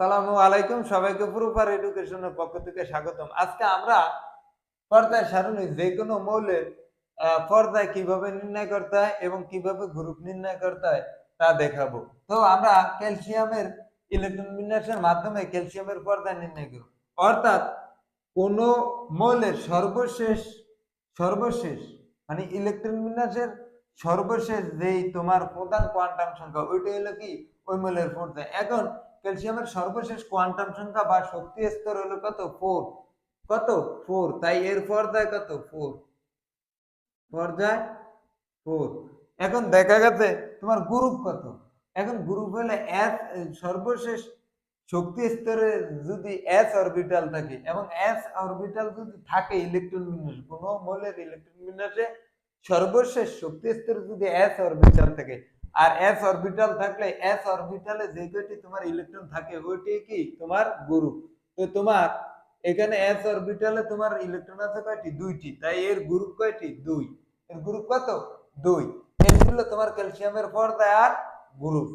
সালামু আলাইকুম, সবাইকে প্রপার এডুকেশনের পক্ষ থেকে স্বাগতম। আজকে আমরা পর্যায় সারণী যে কোনো মৌলের পর্যায় কিভাবে নির্ণয় করতে হয় এবং কিভাবে গ্রুপ নির্ণয় করতে হয় তা দেখাবো। তো আমরা ক্যালসিয়ামের ইলেকট্রন বিন্যাসের মাধ্যমে ক্যালসিয়ামের পর্যায় নির্ণয় করব। অর্থাৎ কোন মৌলের সর্বশেষ সর্বশেষ মানে ইলেকট্রন বিন্যাসের সর্বশেষ যেই তোমার প্রধান কোয়ান্টাম সংখ্যা ওইটা হলো কি ওই মৌলের পর্যায়। এখন ক্যালসিয়ামের সর্বশেষ কোয়ান্টাম সংখ্যা বা শক্তি স্তর হলো কত? 4। কত? 4। তাই এর পর্যায় কত? 4। পর্যায় 4। এখন দেখা গেছে তোমার গ্রুপ কত? এখন গ্রুপ হলে এস, সর্বশেষ শক্তি স্তরে যদি এস অরবিটাল থাকে এবং এস অরবিটাল যদি থাকে ইলেকট্রন বিন্যাসে, কোনো মৌলের ইলেকট্রন বিন্যাসে সর্বশেষ শক্তি স্তরে যদি এস অরবিটাল থাকে, আর এস অরবিটাল থাকলে এস অরবিটালে যে কয়টি তোমার ইলেকট্রন থাকে ওইটি কি তোমার গ্রুপ। তো তোমার এখানে এস অরবিটালে তোমার ইলেকট্রন আছে কয়টি? দুইটি। তাই এর গ্রুপ কয়টি? 2। এর গ্রুপ কত? 2। এই ছিল তোমার ক্যালসিয়ামের পর্যায় আর গ্রুপ।